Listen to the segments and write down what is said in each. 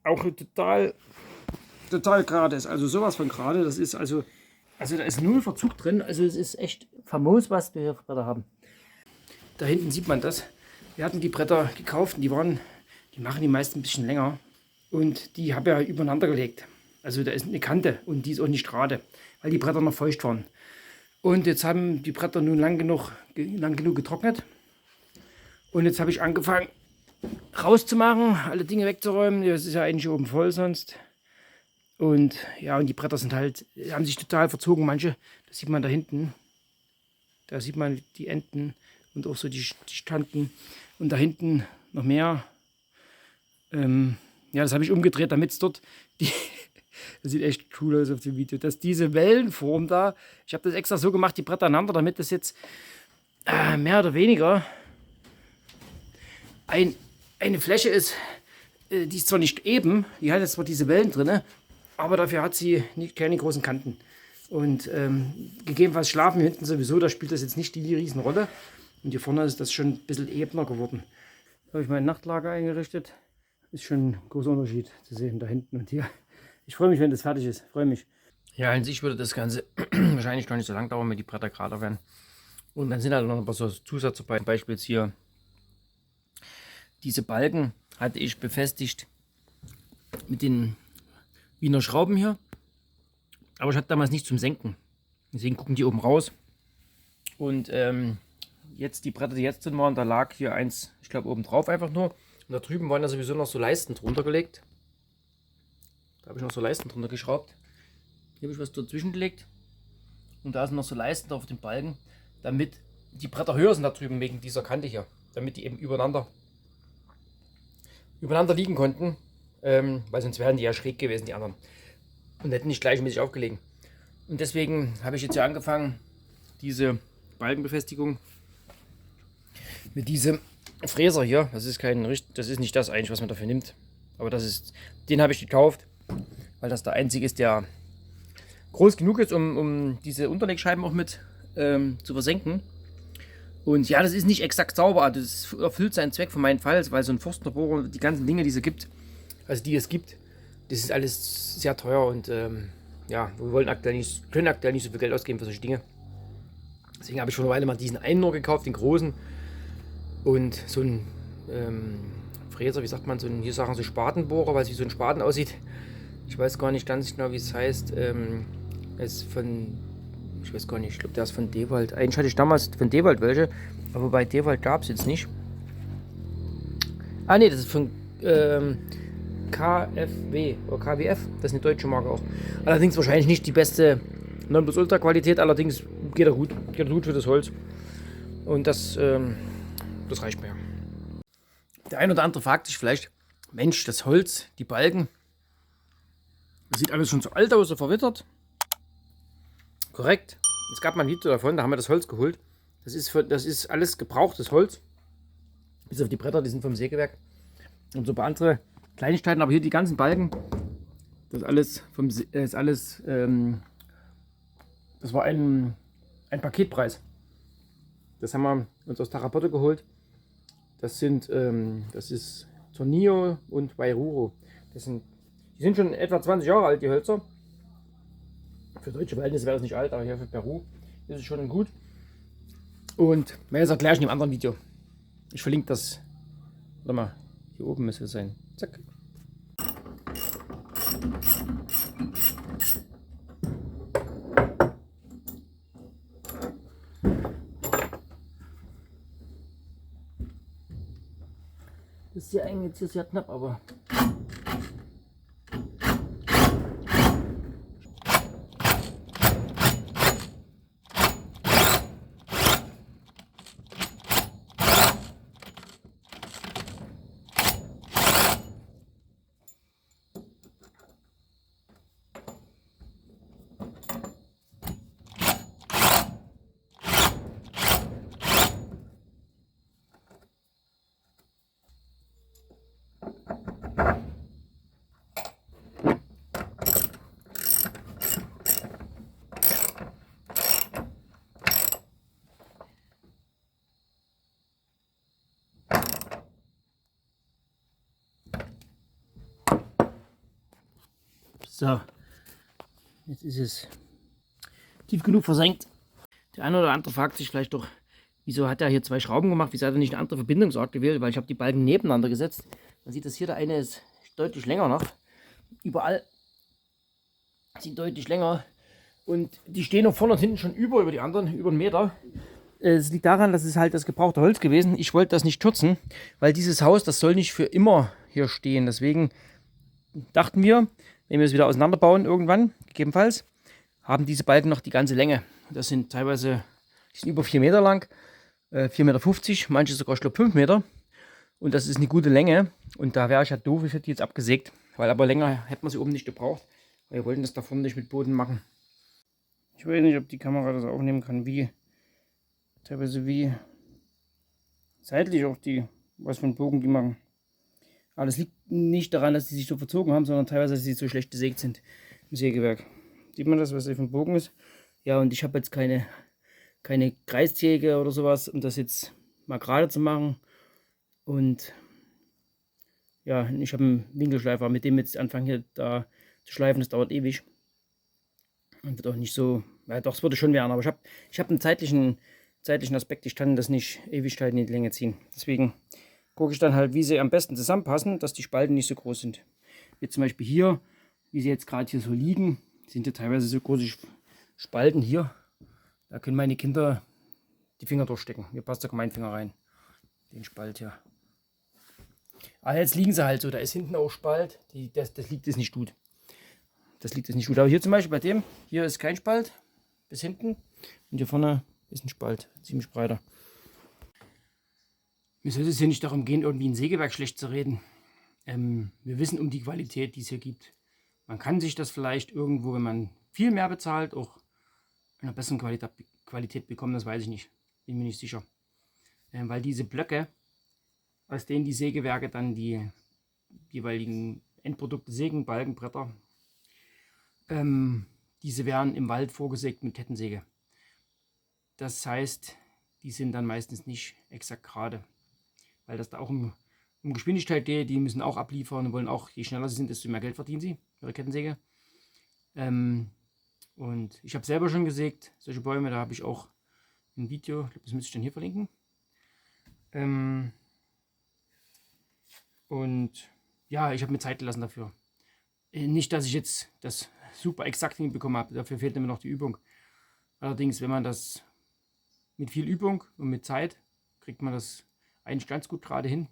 auch total gerade ist. Also sowas von gerade. Das ist also da ist null Verzug drin. Also es ist echt famos, was wir hier für Bretter haben. Da hinten sieht man das. Wir hatten die Bretter gekauft und die machen die meisten ein bisschen länger. Und die habe ich ja übereinander gelegt. Also da ist eine Kante und die ist auch nicht gerade, weil die Bretter noch feucht waren. Und jetzt haben die Bretter nun lang genug getrocknet. Und jetzt habe ich angefangen rauszumachen, alle Dinge wegzuräumen. Das ist ja eigentlich oben voll sonst. Und ja, und die Bretter sind halt, haben sich total verzogen. Manche, das sieht man da hinten. Da sieht man die Enden und auch so die Standen. Und da hinten noch mehr. Ja, das habe ich umgedreht, damit es dort das sieht echt cool aus auf dem Video, dass diese Wellenform da, ich habe das extra so gemacht, die Bretter aneinander, damit das jetzt mehr oder weniger eine Fläche ist, die ist zwar nicht eben, die hat jetzt zwar diese Wellen drin, aber dafür hat sie keine großen Kanten. Und gegebenenfalls schlafen wir hinten sowieso, da spielt das jetzt nicht die riesen Rolle. Und hier vorne ist das schon ein bisschen ebener geworden. Da habe ich mein Nachtlager eingerichtet. Ist schon ein großer Unterschied zu sehen, da hinten und hier. Ich freue mich, wenn das fertig ist. Freue mich. Ja, in sich würde das Ganze wahrscheinlich noch nicht so lang dauern, wenn die Bretter gerade werden. Und dann sind halt noch ein paar so Zusatz dabei. Zum Beispiel jetzt hier diese Balken hatte ich befestigt mit den Wiener Schrauben hier. Aber ich hatte damals nicht zum Senken. Deswegen gucken die oben raus. Und jetzt die Bretter, die jetzt drin waren, da lag hier eins, ich glaube, oben drauf einfach nur. Und da drüben waren ja sowieso noch so Leisten drunter gelegt. Da habe ich noch so Leisten drunter geschraubt. Hier habe ich was dazwischen gelegt. Und da sind noch so Leisten auf den Balken, damit die Bretter höher sind da drüben wegen dieser Kante hier. Damit die eben übereinander liegen konnten. Weil sonst wären die ja schräg gewesen, die anderen. Und hätten nicht gleichmäßig aufgelegen. Und deswegen habe ich jetzt ja angefangen, diese Balkenbefestigung mit diesem Fräser hier. Das ist nicht das eigentlich, was man dafür nimmt. Aber den habe ich gekauft, weil das der einzige ist, der groß genug ist, um diese Unterlegscheiben auch mit zu versenken. Und ja, das ist nicht exakt sauber, das erfüllt seinen Zweck für meinen Fall, weil so ein Forstnerbohrer, die ganzen Dinge, die es gibt, das ist alles sehr teuer und ja, wir können aktuell nicht so viel Geld ausgeben für solche Dinge. Deswegen habe ich schon eine Weile mal diesen einen nur gekauft, den großen, und so ein Fräser, wie sagt man, hier sagen so Spatenbohrer, weil es wie so ein Spaten aussieht. Ich weiß gar nicht ganz genau, wie es heißt. Ich weiß gar nicht, ich glaube, der ist von Dewald. Eigentlich hatte ich damals von Dewald welche, aber bei Dewald gab es jetzt nicht. Ah ne, das ist von KFW oder KWF, das ist eine deutsche Marke auch. Allerdings wahrscheinlich nicht die beste Nonplusultra Qualität, allerdings geht er gut für das Holz. Und das reicht mir. Der ein oder andere fragt sich vielleicht, Mensch, das Holz, die Balken, das sieht alles schon so alt aus, so verwittert. Korrekt. Es gab mal ein Video davon, da haben wir das Holz geholt. Das ist alles gebrauchtes Holz. Bis auf die Bretter, die sind vom Sägewerk. Und so ein paar andere Kleinigkeiten, aber hier die ganzen Balken, das war ein Paketpreis. Das haben wir uns aus Tarapoto geholt. Das ist Tornillo und Wairuro. Die sind schon etwa 20 Jahre alt, die Hölzer. Für deutsche Verhältnisse wäre das nicht alt, aber hier für Peru ist es schon gut. Und mehr erkläre ich in einem anderen Video. Ich verlinke das. Warte mal, hier oben müsste es sein. Zack. Das ist hier eigentlich jetzt sehr knapp, aber. So, jetzt ist es tief genug versenkt. Der eine oder andere fragt sich vielleicht doch, wieso hat er hier 2 Schrauben gemacht, wieso hat er nicht eine andere Verbindungsart gewählt, weil ich habe die Balken nebeneinander gesetzt. Man sieht das hier, der eine ist deutlich länger noch. Überall sind deutlich länger und die stehen noch vorne und hinten schon über die anderen, über 1 Meter. Es liegt daran, dass es halt das gebrauchte Holz gewesen. Ich wollte das nicht kürzen, weil dieses Haus, das soll nicht für immer hier stehen. Deswegen dachten wir, wenn wir es wieder auseinanderbauen irgendwann, gegebenenfalls, haben diese Balken noch die ganze Länge. Das sind teilweise, die sind über 4 Meter lang, 4,50 Meter, manche sogar, ich glaube, 5 Meter. Und das ist eine gute Länge. Und da wäre ich ja doof, ich hätte die jetzt abgesägt. Weil aber länger hätte man sie oben nicht gebraucht. Weil wir wollten das da vorne nicht mit Boden machen. Ich weiß nicht, ob die Kamera das aufnehmen kann, teilweise wie seitlich auch was für einen Bogen die machen. Aber das liegt nicht daran, dass die sich so verzogen haben, sondern teilweise, dass sie so schlecht gesägt sind im Sägewerk. Sieht man das, was hier für ein Bogen ist? Ja, und ich habe jetzt keine Kreissäge oder sowas, um das jetzt mal gerade zu machen. Und ja, ich habe einen Winkelschleifer, mit dem jetzt anfangen hier da zu schleifen, das dauert ewig. Und wird auch nicht so, ja doch, es würde schon werden, aber ich habe einen zeitlichen Aspekt, ich kann das nicht Ewigkeiten in die Länge ziehen. Deswegen gucke ich dann halt, wie sie am besten zusammenpassen, dass die Spalten nicht so groß sind. Wie zum Beispiel hier, wie sie jetzt gerade hier so liegen, sind ja teilweise so große Spalten hier. Da können meine Kinder die Finger durchstecken. Hier passt sogar mein Finger rein. Den Spalt hier. Aber jetzt liegen sie halt so, da ist hinten auch Spalt. Das liegt es nicht gut. Das liegt es nicht gut. Aber hier zum Beispiel bei dem, hier ist kein Spalt bis hinten. Und hier vorne ist ein Spalt, ziemlich breiter. Mir sollte es hier nicht darum gehen, irgendwie ein Sägewerk schlecht zu reden. Wir wissen um die Qualität, die es hier gibt. Man kann sich das vielleicht irgendwo, wenn man viel mehr bezahlt, auch in einer besseren Qualität bekommen, das weiß ich nicht. Bin mir nicht sicher. Weil diese Blöcke, aus denen die Sägewerke dann die jeweiligen Endprodukte sägen, Balken, Bretter, diese werden im Wald vorgesägt mit Kettensäge. Das heißt, die sind dann meistens nicht exakt gerade, weil das da auch um Geschwindigkeit geht. Die müssen auch abliefern und wollen auch, je schneller sie sind, desto mehr Geld verdienen sie, ihre Kettensäge. Und ich habe selber schon gesägt, solche Bäume, da habe ich auch ein Video, ich glaube, das müsste ich dann hier verlinken. Und ja, ich habe mir Zeit gelassen dafür. Nicht, dass ich jetzt das super exakt hinbekommen habe, dafür fehlt mir noch die Übung. Allerdings, wenn man das mit viel Übung und mit Zeit, kriegt man das eigentlich ganz gut gerade hin.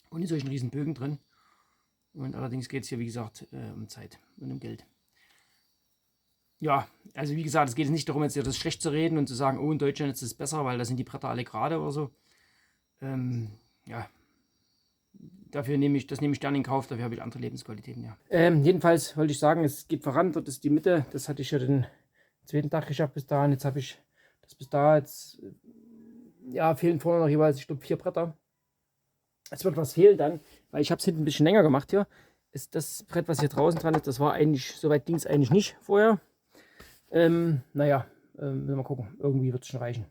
Und in solchen riesen Bögen drin. Und allerdings geht es hier, wie gesagt, um Zeit und um Geld. Ja, also wie gesagt, es geht nicht darum, jetzt das schlecht zu reden und zu sagen, oh, in Deutschland ist es besser, weil da sind die Bretter alle gerade oder so. Ja, das nehme ich dann in Kauf, dafür habe ich andere Lebensqualitäten, ja. Jedenfalls wollte ich sagen, es geht voran, dort ist die Mitte, das hatte ich ja den 2. Tag geschafft bis dahin, jetzt habe ich das bis da, jetzt ja, fehlen vorne noch jeweils, ich glaube, 4 Bretter. Es wird was fehlen dann, weil ich habe es hinten ein bisschen länger gemacht hier. Ist das Brett, was hier draußen dran ist, das war eigentlich, soweit ging es eigentlich nicht vorher. Naja, mal gucken, irgendwie wird es schon reichen.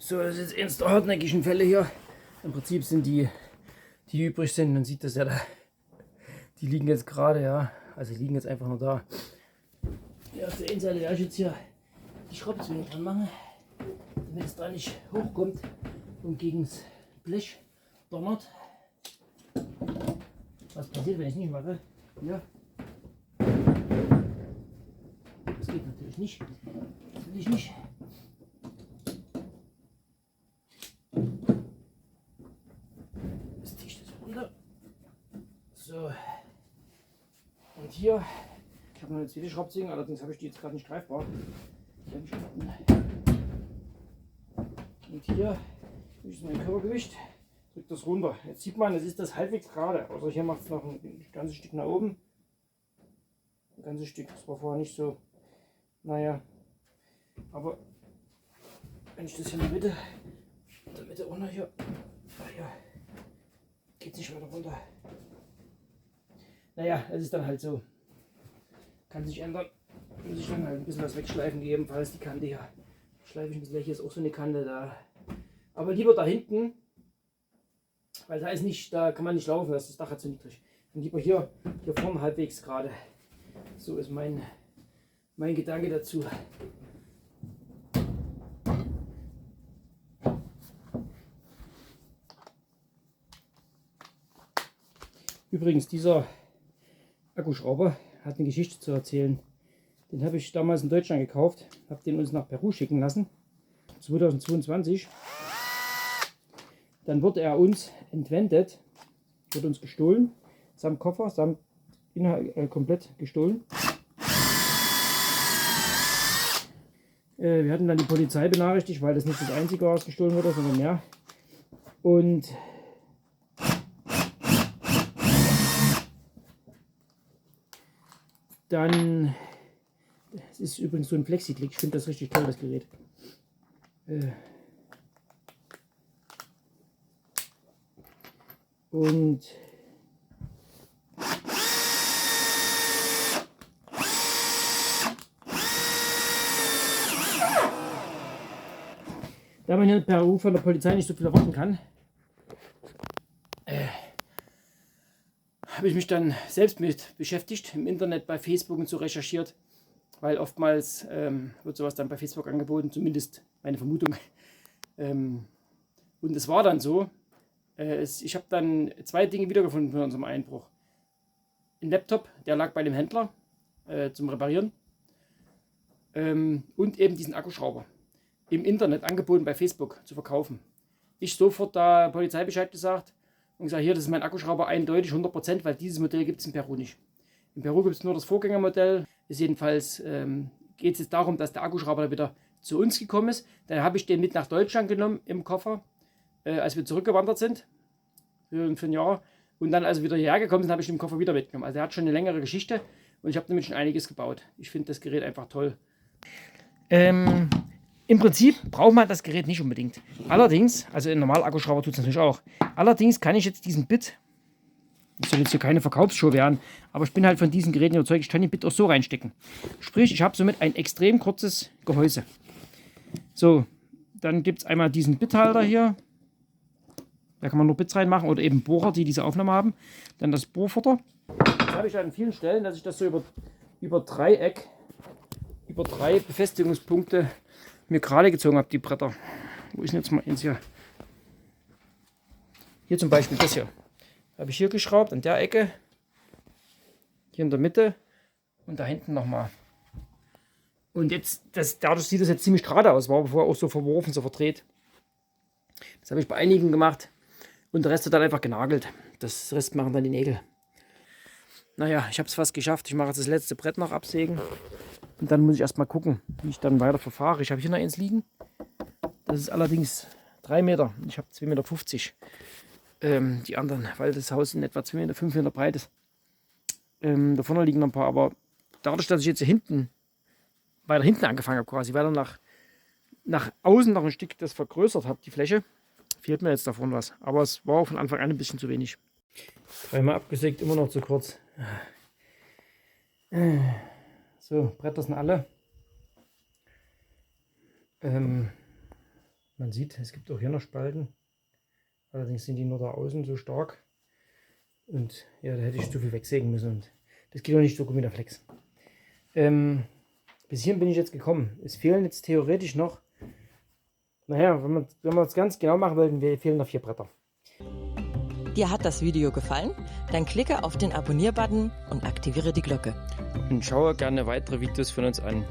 So, das ist jetzt eins der hartnäckigen Fälle hier. Im Prinzip sind die übrig sind, man sieht das ja da. Die liegen jetzt gerade, ja. Also die liegen jetzt einfach nur da. Hier auf der einen Seite werde ich jetzt hier die Schraubzwinge dran machen, damit es da nicht hochkommt und gegen das Blech donnert. Was passiert, wenn ich nicht mache? Ja. Das geht natürlich nicht. Natürlich nicht. Das ziehe ich das runter. So. Und hier, ich habe noch eine zweite Schraubzwinge, allerdings habe ich die jetzt gerade nicht greifbar. Die habe ich unten. Und hier ist mein Körpergewicht. Drückt das runter. Jetzt sieht man, es ist das halbwegs gerade. Also hier macht es noch ein ganzes Stück nach oben. Ein ganzes Stück. Das war vorher nicht so. Naja. Aber wenn ich das hier in der Mitte runter hier. Naja. Geht nicht weiter runter. Naja, es ist dann halt so. Kann sich ändern. Muss ich dann halt ein bisschen was wegschleifen, gegebenenfalls die Kante hier. Schleife ich ein bisschen weg. Hier ist auch so eine Kante da. Aber lieber da hinten. Weil da ist nicht, da kann man nicht laufen, das Dach hat zu niedrig. Und lieber hier vorne halbwegs gerade. So ist mein Gedanke dazu. Übrigens, dieser Akkuschrauber hat eine Geschichte zu erzählen. Den habe ich damals in Deutschland gekauft, habe den uns nach Peru schicken lassen, 2022. Dann wurde er uns entwendet, wurde uns gestohlen, samt Koffer, samt Inhalt komplett gestohlen. Wir hatten dann die Polizei benachrichtigt, weil das nicht das einzige war, was gestohlen wurde, sondern mehr. Und dann, es ist übrigens so ein Flexi-Klick, ich finde das richtig toll, das Gerät. Und da man hier in Peru von der Polizei nicht so viel erwarten kann, habe ich mich dann selbst mit beschäftigt, im Internet, bei Facebook und so recherchiert, weil oftmals wird sowas dann bei Facebook angeboten, zumindest meine Vermutung. Und es war dann so. Ich habe dann zwei Dinge wiedergefunden von unserem Einbruch. Ein Laptop, der lag bei dem Händler zum Reparieren. Und eben diesen Akkuschrauber. Im Internet angeboten bei Facebook zu verkaufen. Ich sofort da Polizei Bescheid gesagt und gesagt, hier, das ist mein Akkuschrauber eindeutig 100%, weil dieses Modell gibt es in Peru nicht. In Peru gibt es nur das Vorgängermodell. Ist jedenfalls geht es jetzt darum, dass der Akkuschrauber wieder zu uns gekommen ist. Dann habe ich den mit nach Deutschland genommen im Koffer, als wir zurückgewandert sind für ein Jahr. Und dann, als wir wieder hierher gekommen sind, habe ich den Koffer wieder mitgenommen. Also er hat schon eine längere Geschichte und ich habe damit schon einiges gebaut. Ich finde das Gerät einfach toll. Im Prinzip braucht man das Gerät nicht unbedingt. Allerdings, also ein normaler Akkuschrauber tut es natürlich auch. Allerdings kann ich jetzt diesen Bit, das soll jetzt hier keine Verkaufsshow werden, aber ich bin halt von diesen Geräten überzeugt, ich kann den Bit auch so reinstecken. Sprich, ich habe somit ein extrem kurzes Gehäuse. So, dann gibt es einmal diesen Bithalter hier. Da kann man nur Bits reinmachen oder eben Bohrer, die diese Aufnahme haben. Dann das Bohrfutter. Das habe ich an vielen Stellen, dass ich das so über drei Befestigungspunkte mir gerade gezogen habe, die Bretter. Wo ist denn jetzt mal eins hier? Hier zum Beispiel das hier. Habe ich hier geschraubt, an der Ecke. Hier in der Mitte. Und da hinten nochmal. Und jetzt, dadurch sieht das jetzt ziemlich gerade aus. War vorher auch so verworfen, so verdreht. Das habe ich bei einigen gemacht. Und der Rest wird dann einfach genagelt. Das Rest machen dann die Nägel. Naja, ich habe es fast geschafft. Ich mache jetzt das letzte Brett noch absägen. Und dann muss ich erstmal gucken, wie ich dann weiter verfahre. Ich habe hier noch eins liegen. Das ist allerdings 3 Meter. Ich habe 2,50 Meter. Die anderen, weil das Haus in etwa 2 Meter, 5 Meter breit ist. Da vorne liegen noch ein paar. Aber dadurch, dass ich jetzt hier weiter hinten angefangen habe, quasi weiter nach außen noch ein Stück das vergrößert habe, die Fläche, fehlt mir jetzt davon was. Aber es war von Anfang an ein bisschen zu wenig. 3-mal abgesägt, immer noch zu kurz. So, Bretter sind alle. Man sieht, es gibt auch hier noch Spalten. Allerdings sind die nur da außen so stark. Und ja, da hätte ich zu viel wegsägen müssen. Und das geht auch nicht so gut mit der Flex. Bis hierhin bin ich jetzt gekommen. Es fehlen jetzt theoretisch noch, naja, wenn wir es ganz genau machen wollten, fehlen noch 4 Bretter. Dir hat das Video gefallen? Dann klicke auf den Abonnier-Button und aktiviere die Glocke. Und schaue gerne weitere Videos von uns an.